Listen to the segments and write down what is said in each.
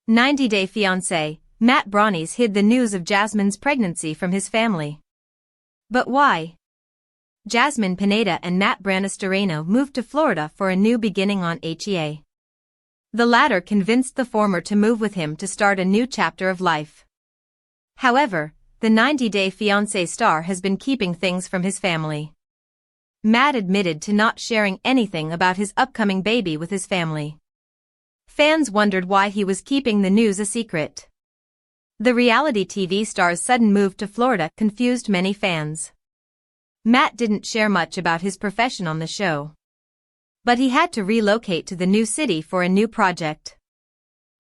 90-Day Fiancé, Branis hid the news of Jasmine's pregnancy from his family. But why? Jasmine Pineda and Branis moved to Florida for a new beginning on HEA. The latter convinced the former to move with him to start a new chapter of life. However, the 90-Day Fiancé star has been keeping things from his family. Matt admitted to not sharing anything about his upcoming baby with his family. Fans wondered why he was keeping the news a secret. The reality TV star's sudden move to Florida confused many fans. Matt didn't share much about his profession on the show. But he had to relocate to the new city for a new project.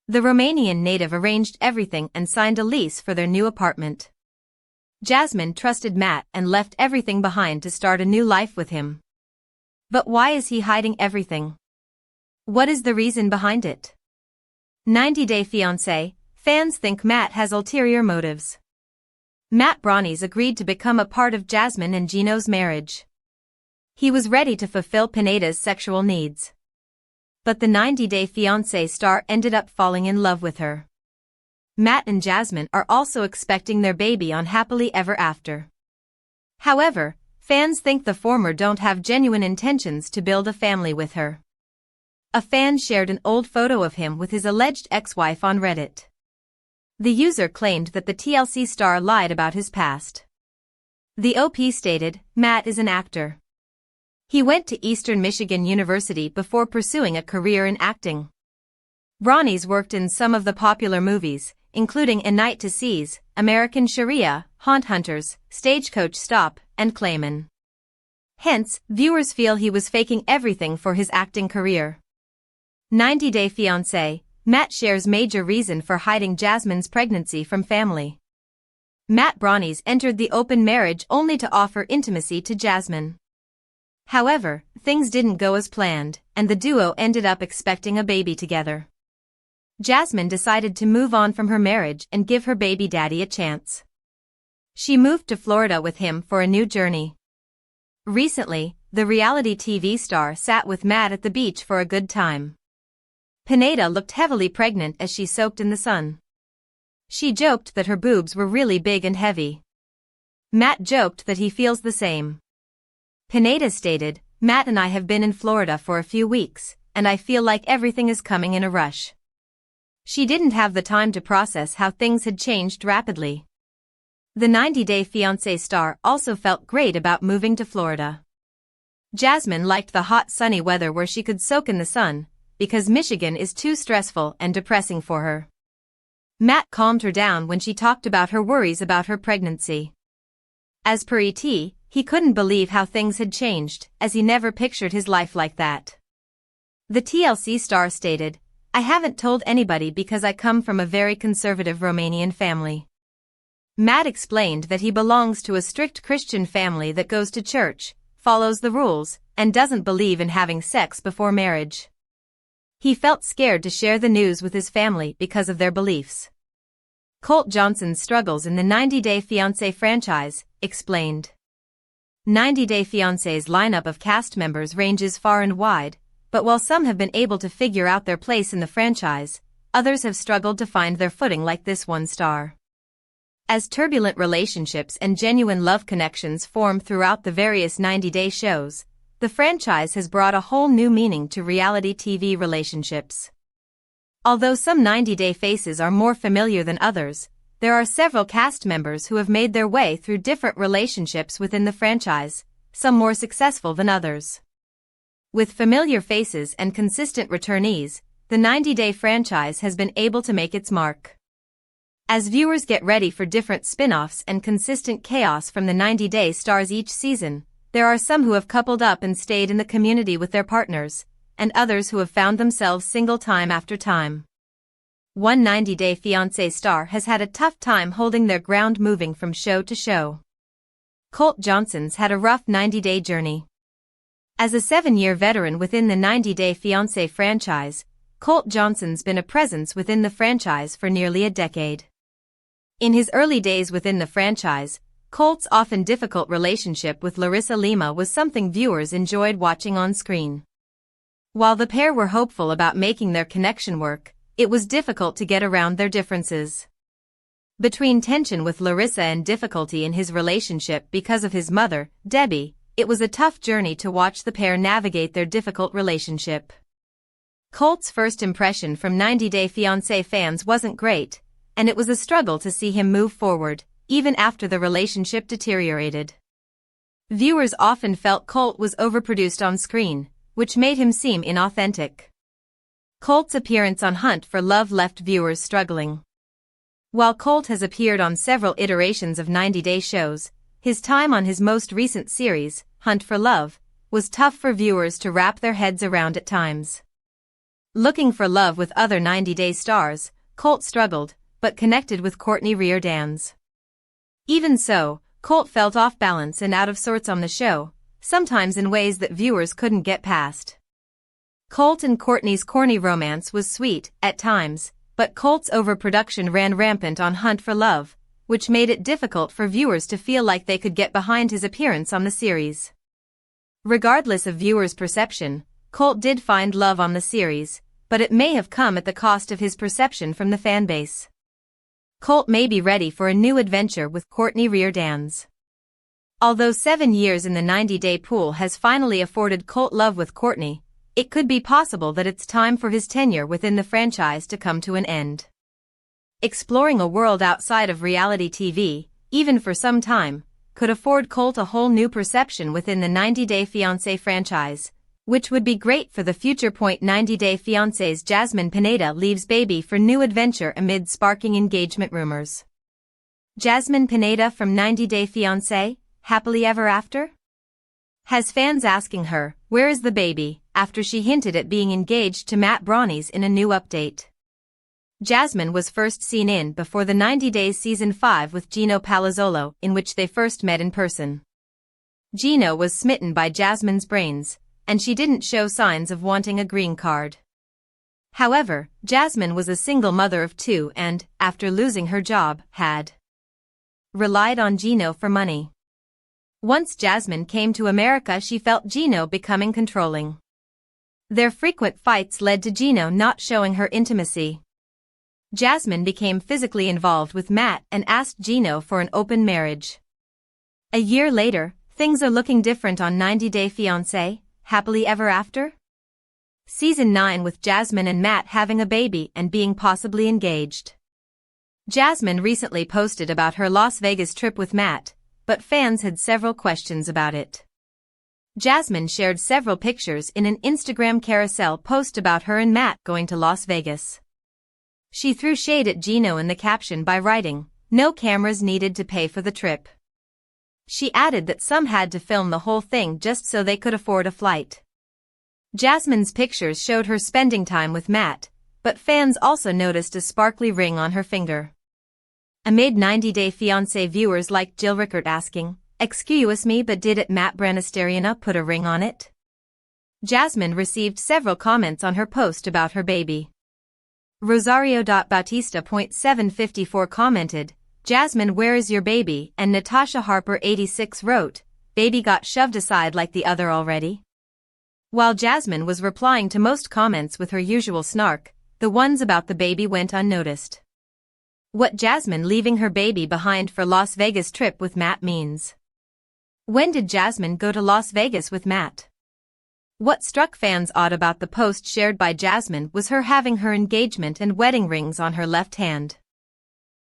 The Romanian native arranged everything and signed a lease for their new apartment. Jasmine trusted Matt and left everything behind to start a new life with him. But why is he hiding everything? What is the reason behind it? 90-Day Fiancé, fans think Matt has ulterior motives. Branis agreed to become a part of Jasmine and Gino's marriage. He was ready to fulfill Pineda's sexual needs. But the 90-Day Fiancé star ended up falling in love with her. Matt and Jasmine are also expecting their baby on Happily Ever After. However, fans think the former don't have genuine intentions to build a family with her. A fan shared an old photo of him with his alleged ex-wife on Reddit. The user claimed that the TLC star lied about his past. The OP stated, Matt is an actor. He went to Eastern Michigan University before pursuing a career in acting. Branis worked in some of the popular movies, including A Night to Seize, American Sharia, Haunt Hunters, Stagecoach Stop, and Clayman. Hence, viewers feel he was faking everything for his acting career. 90-Day Fiancé, Matt shares major reason for hiding Jasmine's pregnancy from family. Branis entered the open marriage only to offer intimacy to Jasmine. However, things didn't go as planned, and the duo ended up expecting a baby together. Jasmine decided to move on from her marriage and give her baby daddy a chance. She moved to Florida with him for a new journey. Recently, the reality TV star sat with Matt at the beach for a good time. Pineda looked heavily pregnant as she soaked in the sun. She joked that her boobs were really big and heavy. Matt joked that he feels the same. Pineda stated, Matt and I have been in Florida for a few weeks, and I feel like everything is coming in a rush. She didn't have the time to process how things had changed rapidly. The 90-Day Fiancé star also felt great about moving to Florida. Jasmine liked the hot sunny weather where she could soak in the sun, because Michigan is too stressful and depressing for her. Matt calmed her down when she talked about her worries about her pregnancy. As per ET, he couldn't believe how things had changed, as he never pictured his life like that. The TLC star stated, I haven't told anybody because I come from a very conservative Romanian family. Matt explained that he belongs to a strict Christian family that goes to church, follows the rules, and doesn't believe in having sex before marriage. He felt scared to share the news with his family because of their beliefs. Colt Johnson's struggles in the 90-Day Fiancé franchise, explained. 90-Day Fiancé's lineup of cast members ranges far and wide, but while some have been able to figure out their place in the franchise, others have struggled to find their footing like this one star. As turbulent relationships and genuine love connections form throughout the various 90-day shows, the franchise has brought a whole new meaning to reality TV relationships. Although some 90-day faces are more familiar than others, there are several cast members who have made their way through different relationships within the franchise, some more successful than others. With familiar faces and consistent returnees, the 90-day franchise has been able to make its mark. As viewers get ready for different spin-offs and consistent chaos from the 90-day stars each season, there are some who have coupled up and stayed in the community with their partners, and others who have found themselves single time after time. One 90-Day Fiancé star has had a tough time holding their ground moving from show to show. Colt Johnson's had a rough 90-day journey. As a 7-year veteran within the 90-Day Fiancé franchise, Colt Johnson's been a presence within the franchise for nearly a decade. In his early days within the franchise, Colt's often difficult relationship with Larissa Lima was something viewers enjoyed watching on screen. While the pair were hopeful about making their connection work, it was difficult to get around their differences. Between tension with Larissa and difficulty in his relationship because of his mother, Debbie, it was a tough journey to watch the pair navigate their difficult relationship. Colt's first impression from 90 Day Fiancé fans wasn't great, and it was a struggle to see him move forward, even after the relationship deteriorated. Viewers often felt Colt was overproduced on screen, which made him seem inauthentic. Colt's appearance on Hunt for Love left viewers struggling. While Colt has appeared on several iterations of 90 Day shows, his time on his most recent series, Hunt for Love, was tough for viewers to wrap their heads around at times. Looking for love with other 90 Day stars, Colt struggled, but connected with Courtney Reardon's. Even so, Colt felt off balance and out of sorts on the show, sometimes in ways that viewers couldn't get past. Colt and Courtney's corny romance was sweet, at times, but Colt's overproduction ran rampant on Hunt for Love, which made it difficult for viewers to feel like they could get behind his appearance on the series. Regardless of viewers' perception, Colt did find love on the series, but it may have come at the cost of his perception from the fanbase. Colt may be ready for a new adventure with Courtney Reardon's. Although 7 years in the 90 Day pool has finally afforded Colt love with Courtney, it could be possible that it's time for his tenure within the franchise to come to an end. Exploring a world outside of reality TV, even for some time, could afford Colt a whole new perception within the 90 Day Fiancé franchise, which would be great for the future. 90 Day Fiancé's Jasmine Pineda leaves baby for new adventure amid sparking engagement rumors. Jasmine Pineda from 90 Day Fiancé, happily ever after? Has fans asking her, where is the baby, after she hinted at being engaged to Matt Branis in a new update. Jasmine was first seen in Before the 90 Days Season 5 with Gino Palazzolo, in which they first met in person. Gino was smitten by Jasmine's brains, and she didn't show signs of wanting a green card. However, Jasmine was a single mother of 2 and, after losing her job, had relied on Gino for money. Once Jasmine came to America, she felt Gino becoming controlling. Their frequent fights led to Gino not showing her intimacy. Jasmine became physically involved with Matt and asked Gino for an open marriage. A year later, things are looking different on 90 Day Fiancé, happily ever after? Season 9 with Jasmine and Matt having a baby and being possibly engaged. Jasmine recently posted about her Las Vegas trip with Matt, but fans had several questions about it. Jasmine shared several pictures in an Instagram carousel post about her and Matt going to Las Vegas. She threw shade at Gino in the caption by writing, "No cameras needed to pay for the trip." She added that some had to film the whole thing just so they could afford a flight. Jasmine's pictures showed her spending time with Matt, but fans also noticed a sparkly ring on her finger. Amid 90 Day Fiancé viewers like Jill Rickert asking, "Excuse me, but did it Matt Branis put a ring on it?" Jasmine received several comments on her post about her baby. Rosario.Bautista.754 commented, "Jasmine, where is your baby?" and Natasha Harper 86 wrote, "Baby got shoved aside like the other already?" While Jasmine was replying to most comments with her usual snark, the ones about the baby went unnoticed. What Jasmine leaving her baby behind for Las Vegas trip with Matt means. When did Jasmine go to Las Vegas with Matt? What struck fans odd about the post shared by Jasmine was her having her engagement and wedding rings on her left hand.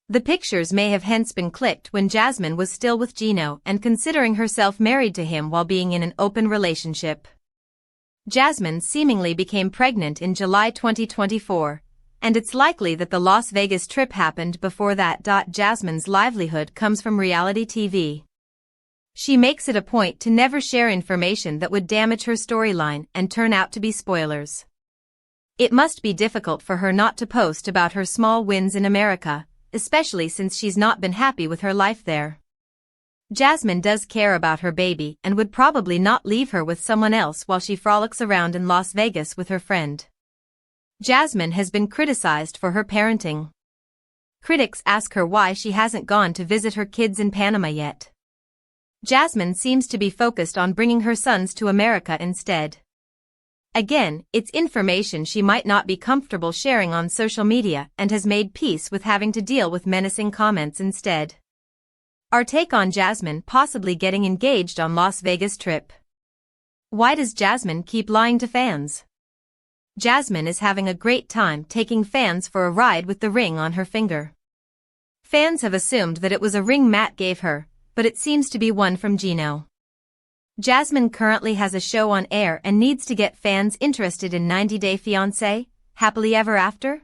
The pictures may have hence been clicked when Jasmine was still with Gino and considering herself married to him while being in an open relationship. Jasmine seemingly became pregnant in July 2024, and it's likely that the Las Vegas trip happened before that. Jasmine's livelihood comes from reality TV. She makes it a point to never share information that would damage her storyline and turn out to be spoilers. It must be difficult for her not to post about her small wins in America, especially since she's not been happy with her life there. Jasmine does care about her baby and would probably not leave her with someone else while she frolics around in Las Vegas with her friend. Jasmine has been criticized for her parenting. Critics ask her why she hasn't gone to visit her kids in Panama yet. Jasmine seems to be focused on bringing her sons to America instead. Again, it's information she might not be comfortable sharing on social media and has made peace with having to deal with menacing comments instead. Our take on Jasmine possibly getting engaged on Las Vegas trip. Why does Jasmine keep lying to fans? Jasmine is having a great time taking fans for a ride with the ring on her finger. Fans have assumed that it was a ring Matt gave her, but it seems to be one from Gino. Jasmine currently has a show on air and needs to get fans interested in 90 Day Fiancé, Happily Ever After.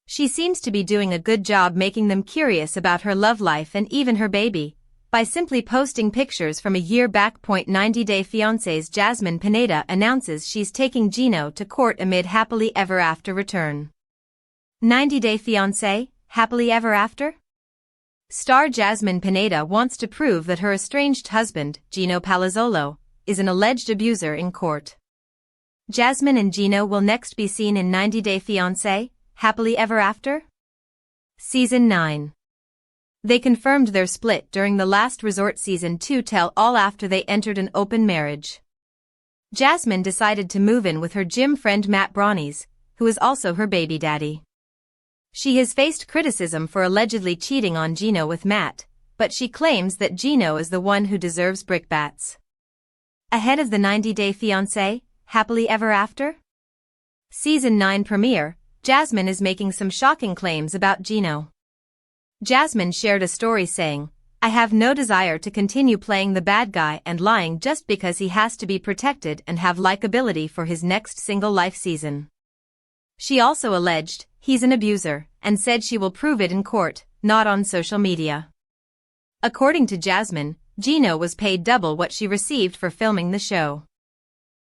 She seems to be doing a good job making them curious about her love life and even her baby, by simply posting pictures from a year back. 90 Day Fiancé's Jasmine Pineda announces she's taking Gino to court amid Happily Ever After return. 90 Day Fiancé, Happily Ever After? Star Jasmine Pineda wants to prove that her estranged husband, Gino Palazzolo, is an alleged abuser in court. Jasmine and Gino will next be seen in 90 Day Fiancé, Happily Ever After? Season 9. They confirmed their split during the Last Resort Season 2 tell-all after they entered an open marriage. Jasmine decided to move in with her gym friend Matt Branis, who is also her baby daddy. She has faced criticism for allegedly cheating on Gino with Matt, but she claims that Gino is the one who deserves brickbats. Ahead of the 90 Day Fiancé, Happily Ever After? Season 9 premiere, Jasmine is making some shocking claims about Gino. Jasmine shared a story saying, "I have no desire to continue playing the bad guy and lying just because he has to be protected and have likability for his next single life season." She also alleged, "He's an abuser," and said she will prove it in court, not on social media. According to Jasmine, Gino was paid double what she received for filming the show.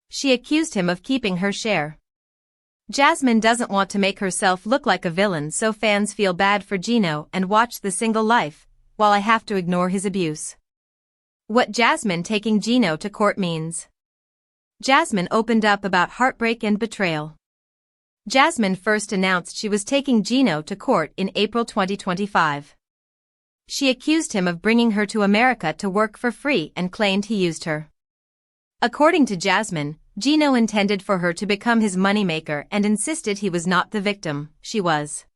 She accused him of keeping her share. Jasmine doesn't want to make herself look like a villain, so fans feel bad for Gino and watch The Single Life, while I have to ignore his abuse. What Jasmine taking Gino to court means. Jasmine opened up about heartbreak and betrayal. Jasmine first announced she was taking Gino to court in April 2025. She accused him of bringing her to America to work for free and claimed he used her. According to Jasmine, Gino intended for her to become his moneymaker and insisted he was not the victim, she was.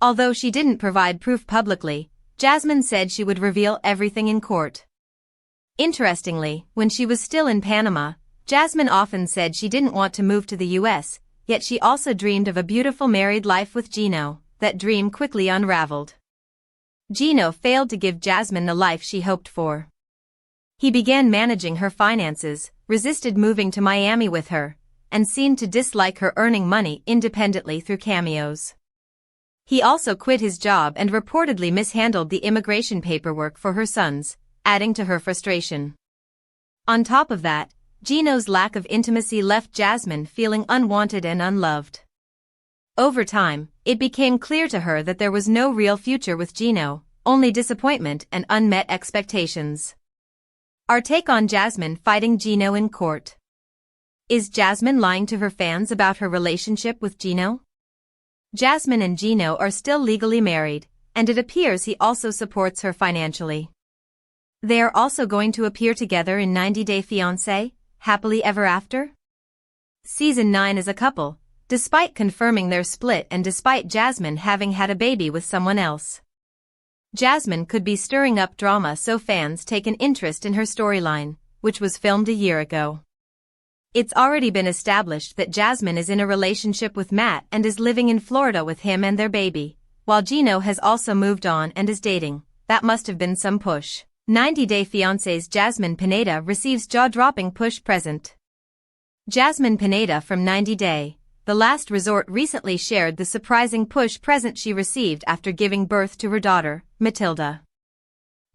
Although she didn't provide proof publicly, Jasmine said she would reveal everything in court. Interestingly, when she was still in Panama, Jasmine often said she didn't want to move to the US, yet she also dreamed of a beautiful married life with Gino. That dream quickly unraveled. Gino failed to give Jasmine the life she hoped for. He began managing her finances, resisted moving to Miami with her, and seemed to dislike her earning money independently through cameos. He also quit his job and reportedly mishandled the immigration paperwork for her sons, adding to her frustration. On top of that, Gino's lack of intimacy left Jasmine feeling unwanted and unloved. Over time, it became clear to her that there was no real future with Gino, only disappointment and unmet expectations. Our take on Jasmine fighting Gino in court. Is Jasmine lying to her fans about her relationship with Gino? Jasmine and Gino are still legally married, and it appears he also supports her financially. They are also going to appear together in 90 Day Fiancé, Happily Ever After? Season 9 as a couple, despite confirming their split and despite Jasmine having had a baby with someone else. Jasmine could be stirring up drama, so fans take an interest in her storyline, which was filmed a year ago. It's already been established that Jasmine is in a relationship with Matt and is living in Florida with him and their baby, while Gino has also moved on and is dating. That must have been some push. 90 Day Fiancé's Jasmine Pineda receives jaw-dropping push present. Jasmine Pineda from 90 Day, The Last Resort recently shared the surprising push present she received after giving birth to her daughter, Matilda.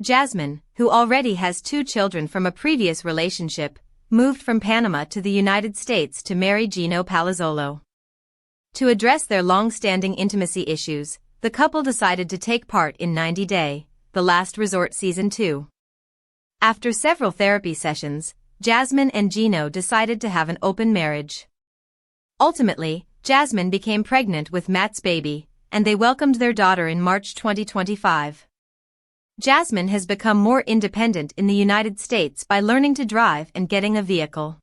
Jasmine, who already has 2 children from a previous relationship, moved from Panama to the United States to marry Gino Palazzolo. To address their long-standing intimacy issues, the couple decided to take part in 90 Day, The Last Resort Season 2. After several therapy sessions, Jasmine and Gino decided to have an open marriage. Ultimately, Jasmine became pregnant with Matt's baby, and they welcomed their daughter in March 2025. Jasmine has become more independent in the United States by learning to drive and getting a vehicle.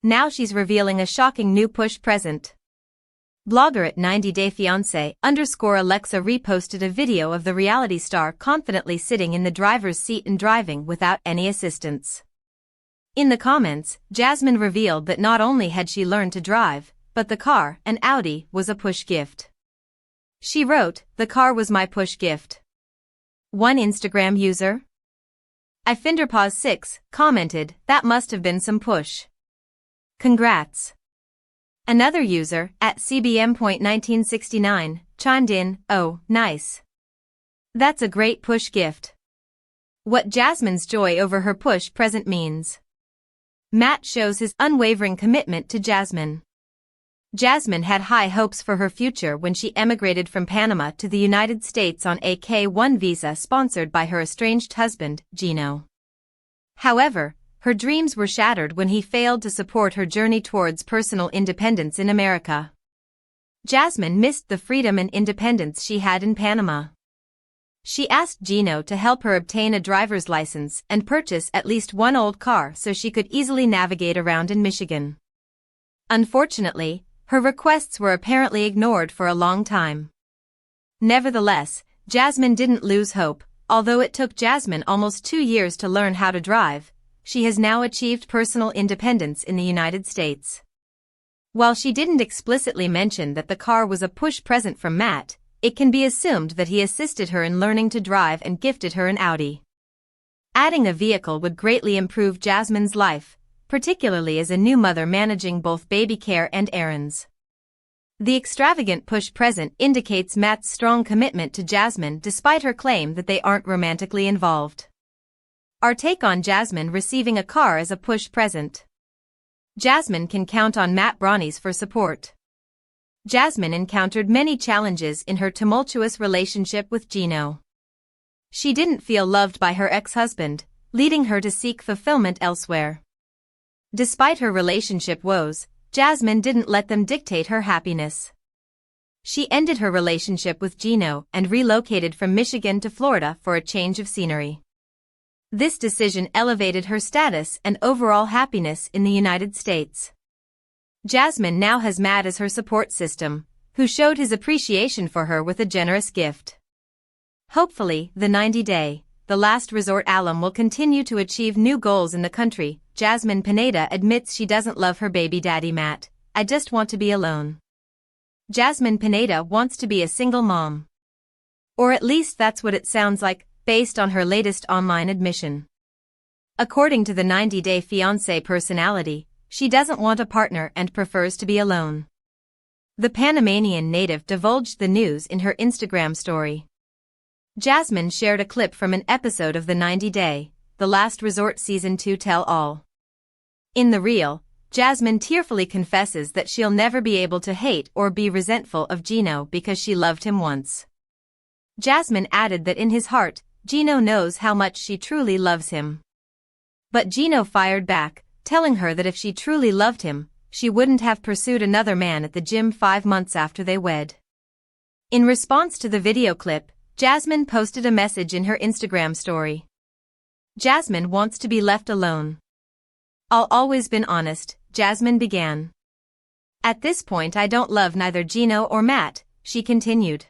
Now she's revealing a shocking new push present. Blogger at 90 Day Fiancé _ Alexa reposted a video of the reality star confidently sitting in the driver's seat and driving without any assistance. In the comments, Jasmine revealed that not only had she learned to drive, but the car, an Audi, was a push gift. She wrote, "The car was my push gift." One Instagram user, iFinderPause6, commented, "That must have been some push. Congrats." Another user, at CBM.1969, chimed in, "Oh, nice. That's a great push gift." What Jasmine's joy over her push present means. Matt shows his unwavering commitment to Jasmine. Jasmine had high hopes for her future when she emigrated from Panama to the United States on a K-1 visa sponsored by her estranged husband, Gino. However, her dreams were shattered when he failed to support her journey towards personal independence in America. Jasmine missed the freedom and independence she had in Panama. She asked Gino to help her obtain a driver's license and purchase at least one old car so she could easily navigate around in Michigan. Unfortunately, her requests were apparently ignored for a long time. Nevertheless, Jasmine didn't lose hope. Although it took Jasmine almost 2 years to learn how to drive, she has now achieved personal independence in the United States. While she didn't explicitly mention that the car was a push present from Matt, it can be assumed that he assisted her in learning to drive and gifted her an Audi. Adding a vehicle would greatly improve Jasmine's life, particularly as a new mother managing both baby care and errands. The extravagant push present indicates Matt's strong commitment to Jasmine despite her claim that they aren't romantically involved. Our take on Jasmine receiving a car as a push present. Jasmine can count on Matt Branis for support. Jasmine encountered many challenges in her tumultuous relationship with Gino. She didn't feel loved by her ex-husband, leading her to seek fulfillment elsewhere. Despite her relationship woes, Jasmine didn't let them dictate her happiness. She ended her relationship with Gino and relocated from Michigan to Florida for a change of scenery. This decision elevated her status and overall happiness in the United States. Jasmine now has Matt as her support system, who showed his appreciation for her with a generous gift. Hopefully, the 90-day, the last resort alum will continue to achieve new goals in the country. Jasmine Pineda admits she doesn't love her baby daddy Matt. "I just want to be alone." Jasmine Pineda wants to be a single mom. Or at least that's what it sounds like, based on her latest online admission. According to the 90 Day Fiancé personality, she doesn't want a partner and prefers to be alone. The Panamanian native divulged the news in her Instagram story. Jasmine shared a clip from an episode of the 90 Day, The Last Resort Season 2 Tell-All. In the reel, Jasmine tearfully confesses that she'll never be able to hate or be resentful of Gino because she loved him once. Jasmine added that in his heart, Gino knows how much she truly loves him. But Gino fired back, telling her that if she truly loved him, she wouldn't have pursued another man at the gym 5 months after they wed. In response to the video clip, Jasmine posted a message in her Instagram story. Jasmine wants to be left alone. "I'll always been honest," Jasmine began. "At this point I don't love neither Gino or Matt," she continued.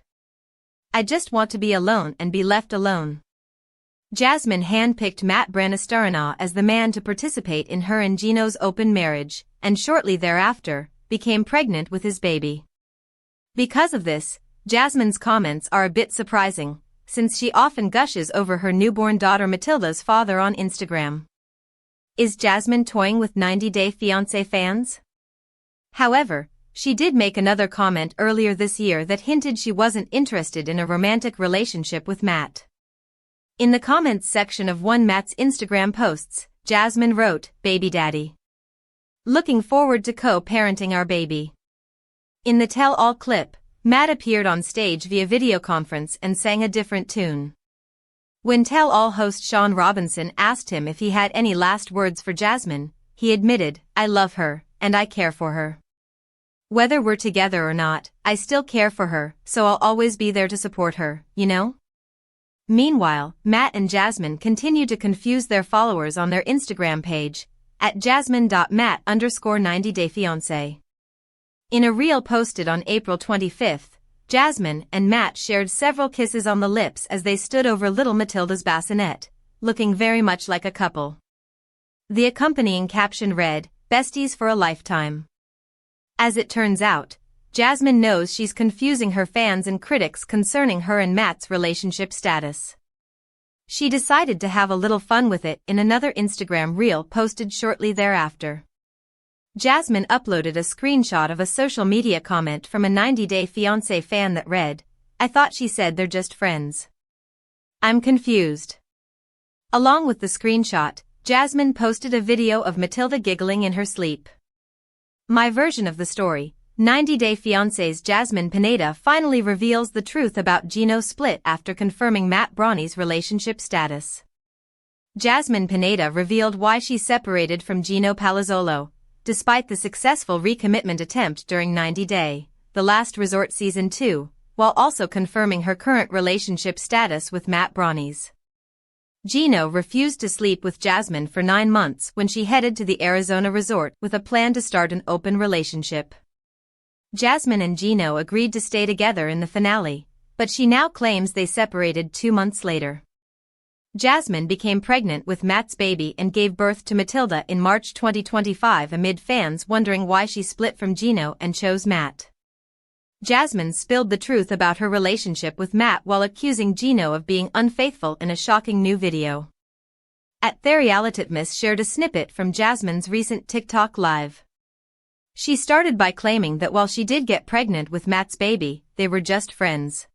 "I just want to be alone and be left alone." Jasmine handpicked Matt Branis as the man to participate in her and Gino's open marriage, and shortly thereafter, became pregnant with his baby. Because of this, Jasmine's comments are a bit surprising, since she often gushes over her newborn daughter Matilda's father on Instagram. Is Jasmine toying with 90 Day Fiancé fans? However, she did make another comment earlier this year that hinted she wasn't interested in a romantic relationship with Matt. In the comments section of one Matt's Instagram posts, Jasmine wrote, "Baby daddy. Looking forward to co-parenting our baby." In the tell-all clip, Matt appeared on stage via video conference and sang a different tune. When tell-all host Sean Robinson asked him if he had any last words for Jasmine, he admitted, "I love her, and I care for her. Whether we're together or not, I still care for her, so I'll always be there to support her, you know?" Meanwhile, Matt and Jasmine continue to confuse their followers on their Instagram page, at jasmine.matt_90dayfiancé. In a reel posted on April 25, Jasmine and Matt shared several kisses on the lips as they stood over little Matilda's bassinet, looking very much like a couple. The accompanying caption read, "Besties for a lifetime." As it turns out, Jasmine knows she's confusing her fans and critics concerning her and Matt's relationship status. She decided to have a little fun with it in another Instagram reel posted shortly thereafter. Jasmine uploaded a screenshot of a social media comment from a 90-Day Fiancé fan that read, "I thought she said they're just friends. I'm confused." Along with the screenshot, Jasmine posted a video of Matilda giggling in her sleep. My version of the story, 90-Day Fiancé's Jasmine Pineda finally reveals the truth about Gino's split after confirming Matt Branis' relationship status. Jasmine Pineda revealed why she separated from Gino Palazzolo, despite the successful recommitment attempt during 90 Day, The Last Resort Season 2, while also confirming her current relationship status with Matt Branis. Gino refused to sleep with Jasmine for 9 months when she headed to the Arizona resort with a plan to start an open relationship. Jasmine and Gino agreed to stay together in the finale, but she now claims they separated 2 months later. Jasmine became pregnant with Matt's baby and gave birth to Matilda in March 2025 amid fans wondering why she split from Gino and chose Matt. Jasmine spilled the truth about her relationship with Matt while accusing Gino of being unfaithful in a shocking new video. @TheRealityMiss shared a snippet from Jasmine's recent TikTok live. She started by claiming that while she did get pregnant with Matt's baby, they were just friends.